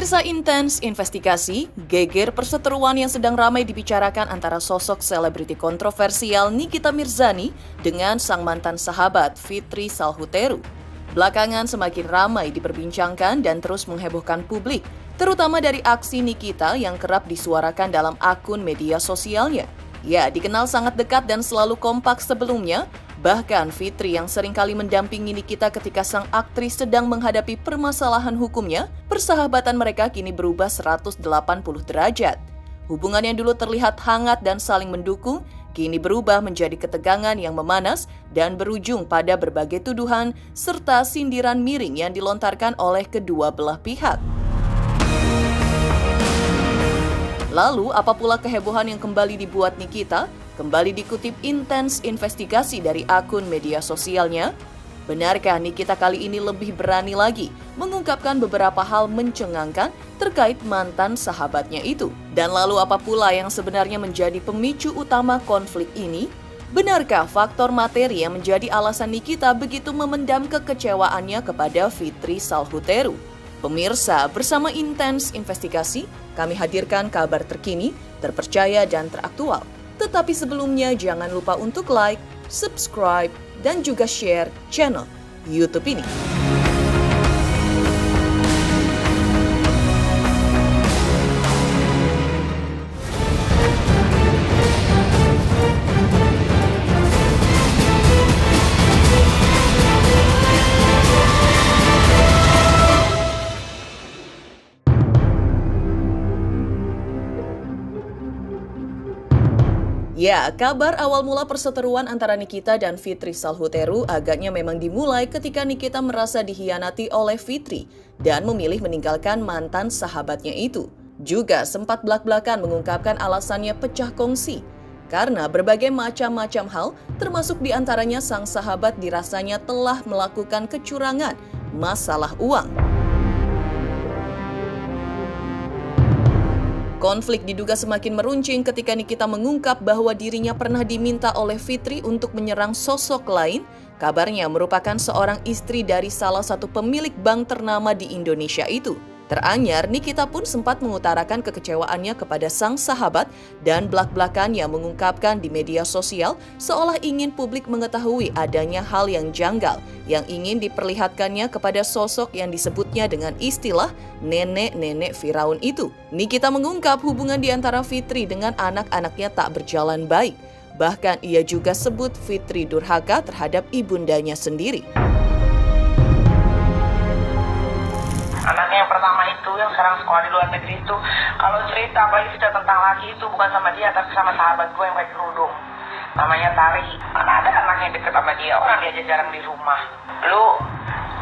Pemirsa Intens Investigasi, geger perseteruan yang sedang ramai dibicarakan antara sosok selebriti kontroversial Nikita Mirzani dengan sang mantan sahabat Fitri Salhuteru. Belakangan semakin ramai diperbincangkan dan terus menghebohkan publik, terutama dari aksi Nikita yang kerap disuarakan dalam akun media sosialnya. Ya, dikenal sangat dekat dan selalu kompak sebelumnya. Bahkan Fitri yang seringkali mendampingi Nikita ketika sang aktris sedang menghadapi permasalahan hukumnya, persahabatan mereka kini berubah 180 derajat. Hubungan yang dulu terlihat hangat dan saling mendukung, kini berubah menjadi ketegangan yang memanas dan berujung pada berbagai tuduhan serta sindiran miring yang dilontarkan oleh kedua belah pihak. Lalu, apa pula kehebohan yang kembali dibuat Nikita? Kembali dikutip Intens Investigasi dari akun media sosialnya, benarkah Nikita kali ini lebih berani lagi mengungkapkan beberapa hal mencengangkan terkait mantan sahabatnya itu? Dan lalu apa pula yang sebenarnya menjadi pemicu utama konflik ini? Benarkah faktor materi yang menjadi alasan Nikita begitu memendam kekecewaannya kepada Fitri Salhuteru? Pemirsa, bersama Intens Investigasi, kami hadirkan kabar terkini, terpercaya dan teraktual. Tetapi sebelumnya jangan lupa untuk like, subscribe, dan juga share channel YouTube ini. Ya, kabar awal mula perseteruan antara Nikita dan Fitri Salhuteru agaknya memang dimulai ketika Nikita merasa dikhianati oleh Fitri dan memilih meninggalkan mantan sahabatnya itu. Juga sempat belak-belakan mengungkapkan alasannya pecah kongsi. Karena berbagai macam-macam hal, termasuk diantaranya sang sahabat dirasanya telah melakukan kecurangan, masalah uang. Konflik diduga semakin meruncing ketika Nikita mengungkap bahwa dirinya pernah diminta oleh Fitri untuk menyerang sosok lain. Kabarnya merupakan seorang istri dari salah satu pemilik bank ternama di Indonesia itu. Teranyar, Nikita pun sempat mengutarakan kekecewaannya kepada sang sahabat dan belak-belakannya mengungkapkan di media sosial seolah ingin publik mengetahui adanya hal yang janggal yang ingin diperlihatkannya kepada sosok yang disebutnya dengan istilah nenek-nenek Firaun itu. Nikita mengungkap hubungan di antara Fitri dengan anak-anaknya tak berjalan baik. Bahkan ia juga sebut Fitri durhaka terhadap ibundanya sendiri. Anaknya yang pertama itu, yang sekarang sekolah di luar negeri itu, kalau cerita, apalagi cerita tentang laki itu bukan sama dia, tapi sama sahabat gue yang pakai kerudung. Namanya Tari. Mana ada anaknya deket sama dia, orang dia aja jarang di rumah. Lu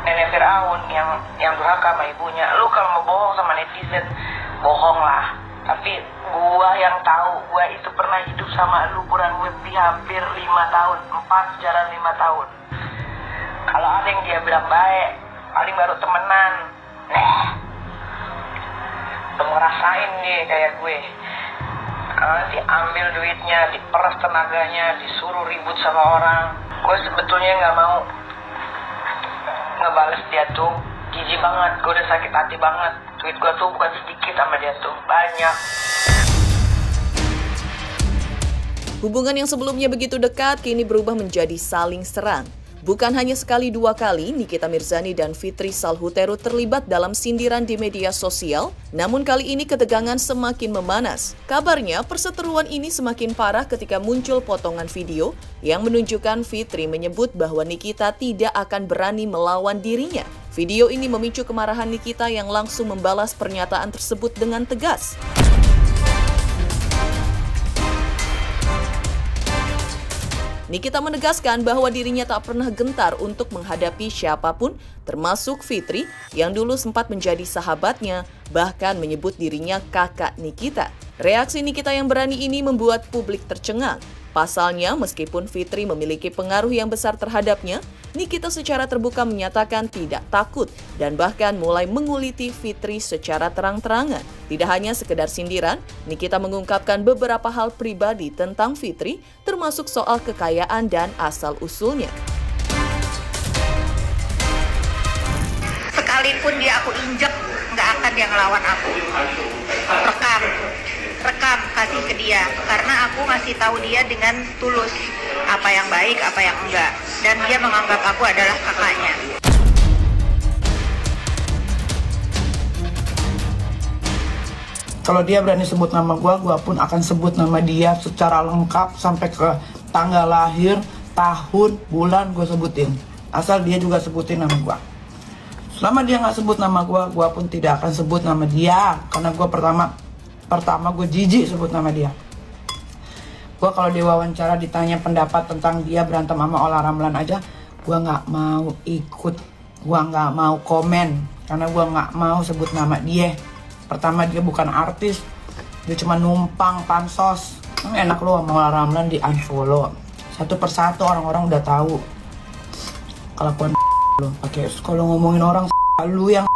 nenek Firaun yang durhaka sama ibunya. Lu kalau mau bohong sama netizen, bohong lah. Tapi gue yang tahu, gue itu pernah hidup sama lu kurang lebih hampir 5 tahun, 4 jalan 5 tahun. Kalau ada yang dia bilang baik, paling baru temenan. Lu ngerasain nih kayak gue, diambil duitnya, diperas tenaganya, disuruh ribut sama orang. Gue sebetulnya nggak mau ngebales dia tuh, jijik banget, gue udah sakit hati banget. Duit gue tuh bukan sedikit sama dia tuh, banyak. Hubungan yang sebelumnya begitu dekat kini berubah menjadi saling serang. Bukan hanya sekali dua kali, Nikita Mirzani dan Fitri Salhuteru terlibat dalam sindiran di media sosial, namun kali ini ketegangan semakin memanas. Kabarnya, perseteruan ini semakin parah ketika muncul potongan video yang menunjukkan Fitri menyebut bahwa Nikita tidak akan berani melawan dirinya. Video ini memicu kemarahan Nikita yang langsung membalas pernyataan tersebut dengan tegas. Nikita menegaskan bahwa dirinya tak pernah gentar untuk menghadapi siapapun, termasuk Fitri yang dulu sempat menjadi sahabatnya, bahkan menyebut dirinya kakak Nikita. Reaksi Nikita yang berani ini membuat publik tercengang. Pasalnya, meskipun Fitri memiliki pengaruh yang besar terhadapnya, Nikita secara terbuka menyatakan tidak takut dan bahkan mulai menguliti Fitri secara terang-terangan. Tidak hanya sekedar sindiran, Nikita mengungkapkan beberapa hal pribadi tentang Fitri, termasuk soal kekayaan dan asal-usulnya. Sekali sekalipun dia aku injek, nggak akan dia ngelawan aku. Rekam kasih ke dia, karena aku ngasih tahu dia dengan tulus apa yang baik, apa yang enggak, dan dia menganggap aku adalah kakaknya. Kalau dia berani sebut nama gua pun akan sebut nama dia secara lengkap sampai ke tanggal lahir, tahun, bulan gue sebutin. Asal dia juga sebutin nama gua. Selama dia nggak sebut nama gua pun tidak akan sebut nama dia, karena gua pertama gue jijik sebut nama dia. Gua kalau diwawancara ditanya pendapat tentang dia berantem sama Ola Ramlan aja, gua nggak mau ikut, gua nggak mau komen, karena gua nggak mau sebut nama dia. Pertama, dia bukan artis, dia cuma numpang pansos. Enak lo sama Ola Ramlan di unfollow. Satu persatu orang-orang udah tahu kelakuan lo. Pakai kalau ngomongin orang lu yang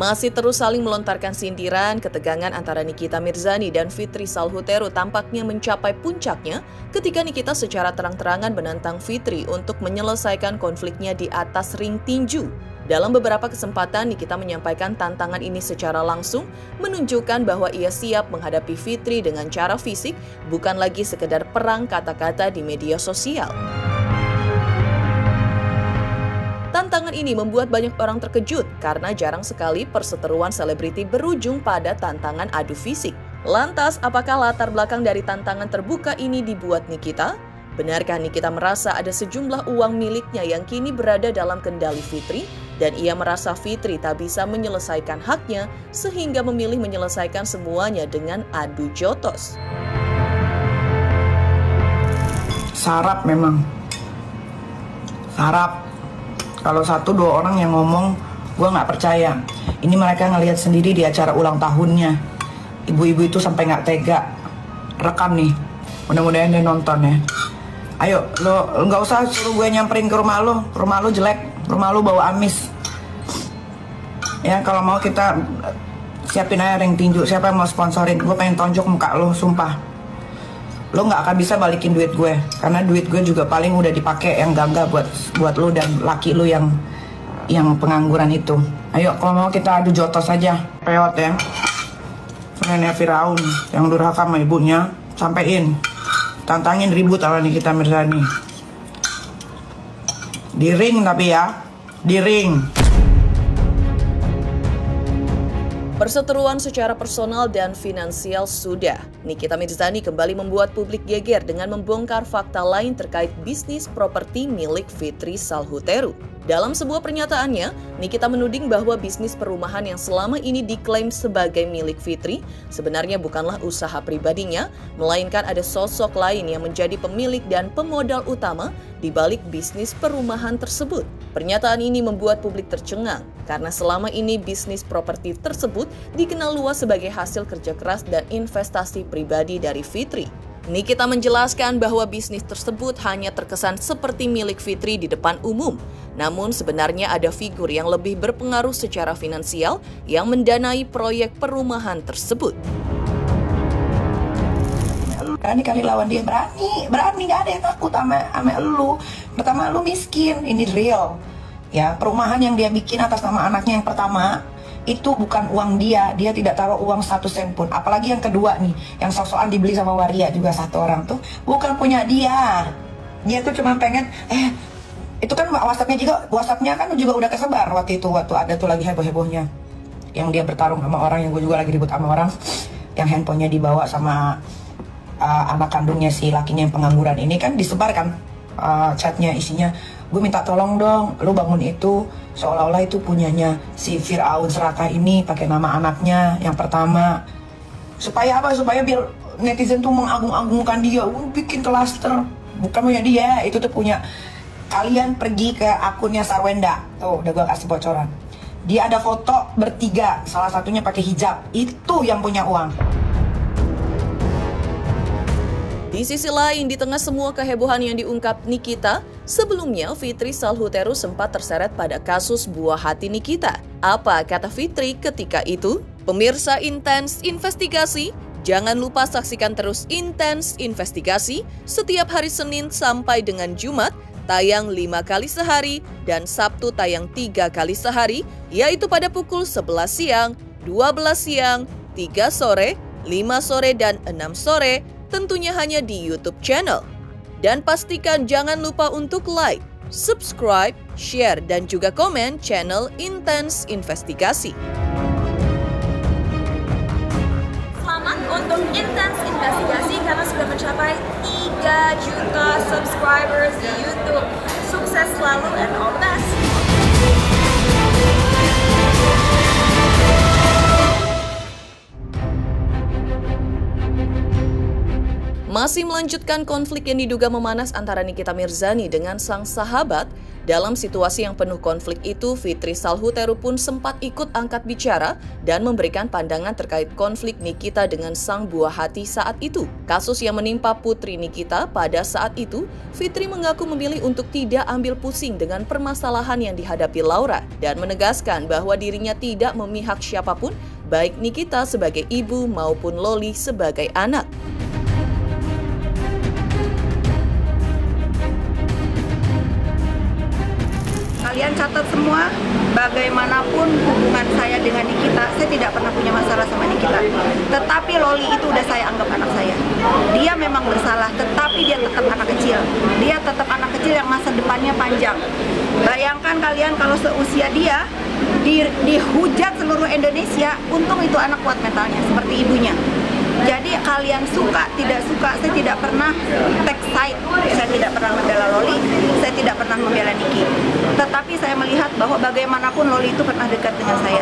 masih terus saling melontarkan sindiran. Ketegangan antara Nikita Mirzani dan Fitri Salhuteru tampaknya mencapai puncaknya ketika Nikita secara terang-terangan menantang Fitri untuk menyelesaikan konfliknya di atas ring tinju. Dalam beberapa kesempatan, Nikita menyampaikan tantangan ini secara langsung, menunjukkan bahwa ia siap menghadapi Fitri dengan cara fisik, bukan lagi sekedar perang kata-kata di media sosial. Tantangan ini membuat banyak orang terkejut karena jarang sekali perseteruan selebriti berujung pada tantangan adu fisik. Lantas, apakah latar belakang dari tantangan terbuka ini dibuat Nikita? Benarkah Nikita merasa ada sejumlah uang miliknya yang kini berada dalam kendali Fitri dan ia merasa Fitri tak bisa menyelesaikan haknya sehingga memilih menyelesaikan semuanya dengan adu jotos? sarap memang. Sarap. Kalau 1-2 orang yang ngomong, gue nggak percaya. Ini mereka ngelihat sendiri di acara ulang tahunnya. Ibu-ibu itu sampai nggak tega. Rekam nih. Mudah-mudahan dia nonton ya. Ayo, lo nggak usah suruh gue nyamperin ke rumah lo. Rumah lo jelek. Rumah lo bau amis. Ya, kalau mau kita siapin aja ring tinju. Siapa yang mau sponsorin? Gue pengen tonjok muka lo, sumpah. Lo nggak akan bisa balikin duit gue, karena duit gue juga paling udah dipakai yang gangga buat lo dan laki lo yang pengangguran itu. Ayo, kalau mau kita adu jotos aja, peot ya. Nenek Firaun yang durhaka sama ibunya, sampein, tantangin ribut sama Nikita Mirzani. Di ring tapi ya, di ring. Perseteruan secara personal dan finansial sudah. Nikita Mirzani kembali membuat publik geger dengan membongkar fakta lain terkait bisnis properti milik Fitri Salhuteru. Dalam sebuah pernyataannya, Nikita menuding bahwa bisnis perumahan yang selama ini diklaim sebagai milik Fitri sebenarnya bukanlah usaha pribadinya, melainkan ada sosok lain yang menjadi pemilik dan pemodal utama di balik bisnis perumahan tersebut. Pernyataan ini membuat publik tercengang karena selama ini bisnis properti tersebut dikenal luas sebagai hasil kerja keras dan investasi pribadi dari Fitri. Nikita menjelaskan bahwa bisnis tersebut hanya terkesan seperti milik Fitri di depan umum. Namun sebenarnya ada figur yang lebih berpengaruh secara finansial yang mendanai proyek perumahan tersebut. Berani kali lawan dia, berani gak ada yang takut sama lu. Pertama, lu miskin, ini real. Ya, perumahan yang dia bikin atas nama anaknya yang pertama, itu bukan uang dia tidak taruh uang 1 sen pun. Apalagi yang kedua nih, yang sok-sokan dibeli sama waria juga 1 orang tuh, bukan punya dia. Dia tuh cuma pengen, itu kan WhatsApp-nya kan juga udah kesebar waktu ada tuh lagi heboh-hebohnya. Yang dia bertarung sama orang, yang gue juga lagi ribut sama orang, yang handphonenya dibawa sama anak kandungnya si lakinya yang pengangguran ini kan disebar kan chatnya isinya, gue minta tolong dong, lu bangun itu seolah-olah itu punyanya si Firaun Serakah ini pakai nama anaknya yang pertama. Supaya apa? Supaya biar netizen tuh mengagung-agungkan dia, bikin klaster. Bukan punya dia, itu tuh punya. Kalian pergi ke akunnya Sarwenda, tuh udah gue kasih bocoran. Dia ada foto bertiga, salah satunya pakai hijab, itu yang punya uang. Di sisi lain, di tengah semua kehebohan yang diungkap Nikita, sebelumnya Fitri Salhuteru sempat terseret pada kasus buah hati Nikita. Apa kata Fitri ketika itu? Pemirsa Intens Investigasi, jangan lupa saksikan terus Intens Investigasi setiap hari Senin sampai dengan Jumat tayang 5 kali sehari dan Sabtu tayang 3 kali sehari, yaitu pada pukul 11 siang, 12 siang, 3 sore, 5 sore, dan 6 sore, tentunya hanya di YouTube channel. Dan pastikan jangan lupa untuk like, subscribe, share, dan juga komen channel Intense Investigasi. Selamat untuk Intense Investigasi karena sudah mencapai 3 juta subscribers di YouTube. Sukses selalu and all the best! Masih melanjutkan konflik yang diduga memanas antara Nikita Mirzani dengan sang sahabat. Dalam situasi yang penuh konflik itu, Fitri Salhuteru pun sempat ikut angkat bicara dan memberikan pandangan terkait konflik Nikita dengan sang buah hati saat itu. Kasus yang menimpa putri Nikita pada saat itu, Fitri mengaku memilih untuk tidak ambil pusing dengan permasalahan yang dihadapi Laura dan menegaskan bahwa dirinya tidak memihak siapapun, baik Nikita sebagai ibu maupun Loli sebagai anak. Kalian catat semua, bagaimanapun hubungan saya dengan Nikita, saya tidak pernah punya masalah sama Nikita. Tetapi Loli itu udah saya anggap anak saya. Dia memang bersalah, tetapi dia tetap anak kecil. Dia tetap anak kecil yang masa depannya panjang. Bayangkan kalian kalau seusia dia, dihujat seluruh Indonesia, untung itu anak kuat mentalnya, seperti ibunya. Jadi kalian suka, tidak suka, saya tidak pernah take side. Saya tidak pernah membela Loli, saya tidak pernah membela Niki. Tetapi saya melihat bahwa bagaimanapun Loli itu pernah dekat dengan saya.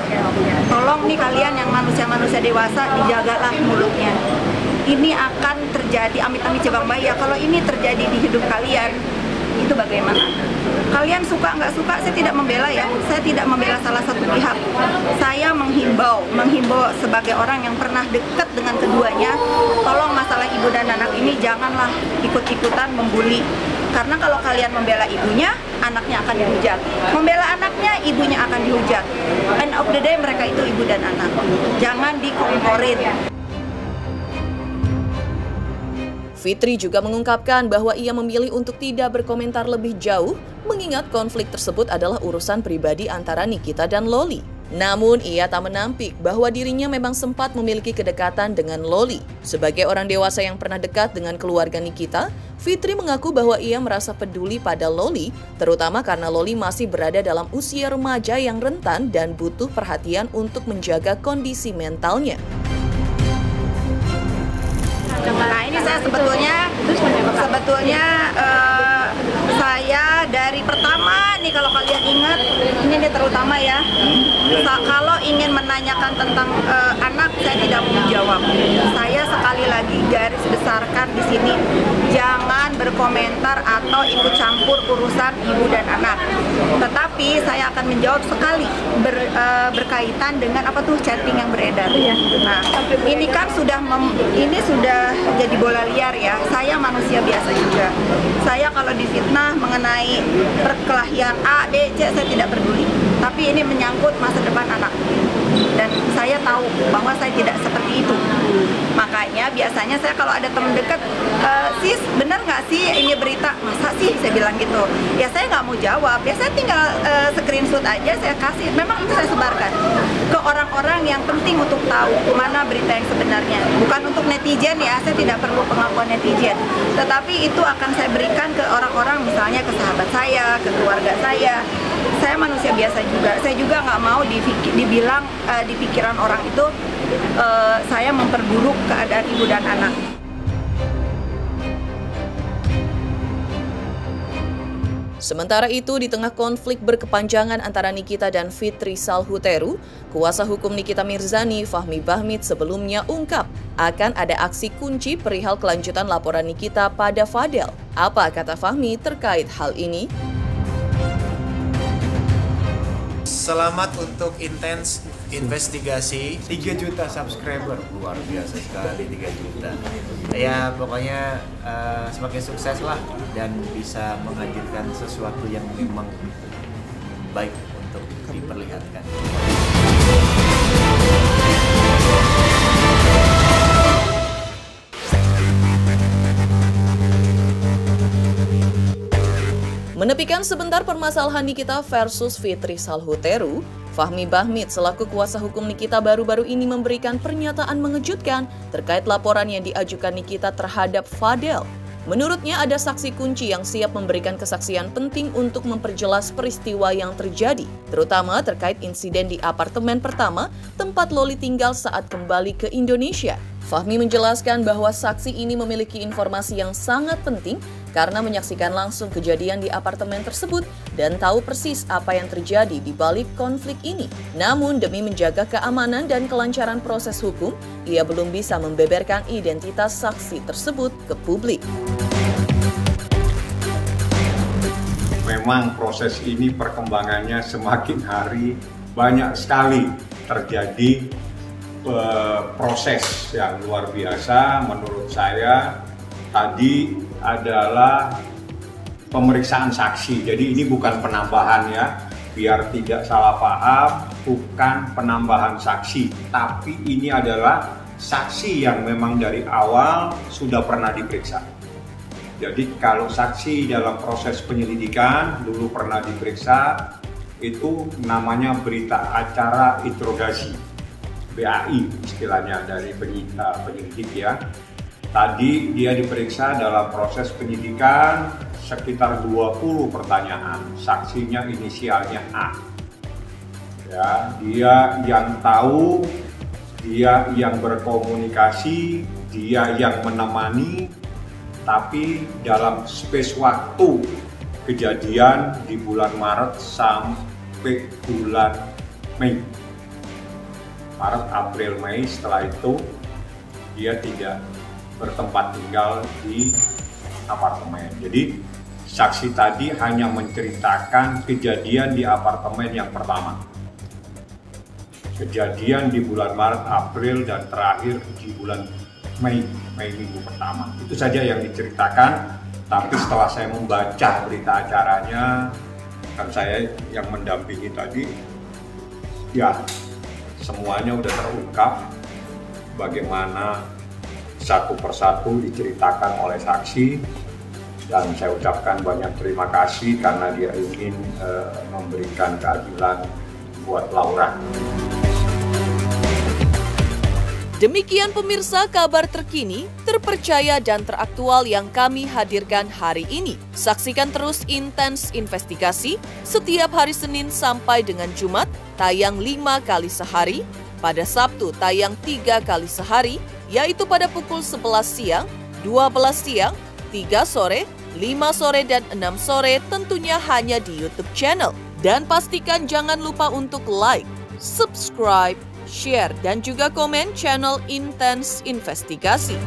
Tolong nih kalian yang manusia-manusia dewasa, dijagalah mulutnya. Ini akan terjadi, amit-amit cabang bayi ya, kalau ini terjadi di hidup kalian, itu bagaimana? Kalian suka nggak suka, saya tidak membela ya. Saya tidak membela salah satu pihak. Saya menghimbau sebagai orang yang pernah dekat dengan keduanya, tolong masalah ibu dan anak ini janganlah ikut-ikutan membuli. Karena kalau kalian membela ibunya, anaknya akan dihujat. Membela anaknya, ibunya akan dihujat. End of the day mereka itu ibu dan anak. Jangan dikomporin. Fitri juga mengungkapkan bahwa ia memilih untuk tidak berkomentar lebih jauh, mengingat konflik tersebut adalah urusan pribadi antara Nikita dan Loli. Namun, ia tak menampik bahwa dirinya memang sempat memiliki kedekatan dengan Loli. Sebagai orang dewasa yang pernah dekat dengan keluarga Nikita, Fitri mengaku bahwa ia merasa peduli pada Loli, terutama karena Loli masih berada dalam usia remaja yang rentan dan butuh perhatian untuk menjaga kondisi mentalnya. Nah ini saya sebetulnya saya dari pertama nih, kalau kalian ingat ini terutama ya, kalau ingin menanyakan tentang anak, saya tidak mau menjawab. Saya sekali lagi garis besarkan di sini, jangan berkomentar atau ikut campur urusan ibu dan anak. Tetapi saya akan menjawab sekali berkaitan dengan apa tuh chatting yang beredar. Nah ini kan sudah jadi bola liar ya. Saya manusia biasa juga. Saya kalau difitnah mengenai perkelahian A, B, C, saya tidak peduli. Tapi ini menyangkut masa depan anak. Dan saya tahu bahwa saya tidak seperti itu. Makanya biasanya saya kalau ada teman dekat, sis bener nggak sih ini berita? Masa sih saya bilang gitu. Ya saya nggak mau jawab. Ya saya tinggal screenshot aja, saya kasih. Memang itu saya sebarkan ke orang-orang yang penting untuk tahu mana berita yang sebenarnya. Bukan untuk netizen ya, saya tidak perlu pengakuan netizen. Tetapi itu akan saya berikan ke orang-orang, misalnya ke sahabat saya, ke keluarga saya. Saya manusia biasa juga. Saya juga nggak mau dibilang di pikiran orang itu saya memperburuk keadaan ibu dan anak. Sementara itu, di tengah konflik berkepanjangan antara Nikita dan Fitri Salhuteru, kuasa hukum Nikita Mirzani, Fahmi Bahmid, sebelumnya ungkap akan ada aksi kunci perihal kelanjutan laporan Nikita pada Fadel. Apa kata Fahmi terkait hal ini? Selamat untuk Intense Investigasi. 3 juta subscriber, Luar biasa sekali 3 juta. Ya pokoknya semakin sukses lah dan bisa menghadirkan sesuatu yang memang baik untuk diperlihatkan. Menepikan sebentar permasalahan Nikita versus Fitri Salhuteru, Fahmi Bahmid selaku kuasa hukum Nikita baru-baru ini memberikan pernyataan mengejutkan terkait laporan yang diajukan Nikita terhadap Fadel. Menurutnya ada saksi kunci yang siap memberikan kesaksian penting untuk memperjelas peristiwa yang terjadi, terutama terkait insiden di apartemen pertama tempat Loli tinggal saat kembali ke Indonesia. Fahmi menjelaskan bahwa saksi ini memiliki informasi yang sangat penting karena menyaksikan langsung kejadian di apartemen tersebut dan tahu persis apa yang terjadi di balik konflik ini. Namun demi menjaga keamanan dan kelancaran proses hukum, ia belum bisa membeberkan identitas saksi tersebut ke publik. Memang proses ini perkembangannya semakin hari banyak sekali terjadi proses yang luar biasa. Menurut saya tadi adalah pemeriksaan saksi. Jadi ini bukan penambahan ya, biar tidak salah paham, bukan penambahan saksi, tapi ini adalah saksi yang memang dari awal sudah pernah diperiksa. Jadi kalau saksi dalam proses penyelidikan dulu pernah diperiksa, itu namanya berita acara interogasi, BAI istilahnya dari penyelidik ya. Tadi dia diperiksa dalam proses penyidikan sekitar 20 pertanyaan, saksinya inisialnya A. Ya, dia yang tahu, dia yang berkomunikasi, dia yang menemani, tapi dalam space waktu kejadian di bulan Maret sampai bulan Mei. Maret, April, Mei, setelah itu dia tidak bertempat tinggal di apartemen. Jadi saksi tadi hanya menceritakan kejadian di apartemen yang pertama. Kejadian di bulan Maret, April, dan terakhir di bulan Mei minggu pertama. Itu saja yang diceritakan, tapi setelah saya membaca berita acaranya, kan saya yang mendampingi tadi, ya semuanya udah terungkap bagaimana satu persatu diceritakan oleh saksi, dan saya ucapkan banyak terima kasih karena dia ingin memberikan keadilan buat Laura. Demikian pemirsa kabar terkini, terpercaya dan teraktual yang kami hadirkan hari ini. Saksikan terus Intens Investigasi setiap hari Senin sampai dengan Jumat, tayang 5 kali sehari, pada Sabtu tayang 3 kali sehari, yaitu pada pukul 11 siang, 12 siang, 3 sore, 5 sore, dan 6 sore, tentunya hanya di YouTube channel. Dan pastikan jangan lupa untuk like, subscribe, share, dan juga komen channel Intens Investigasi.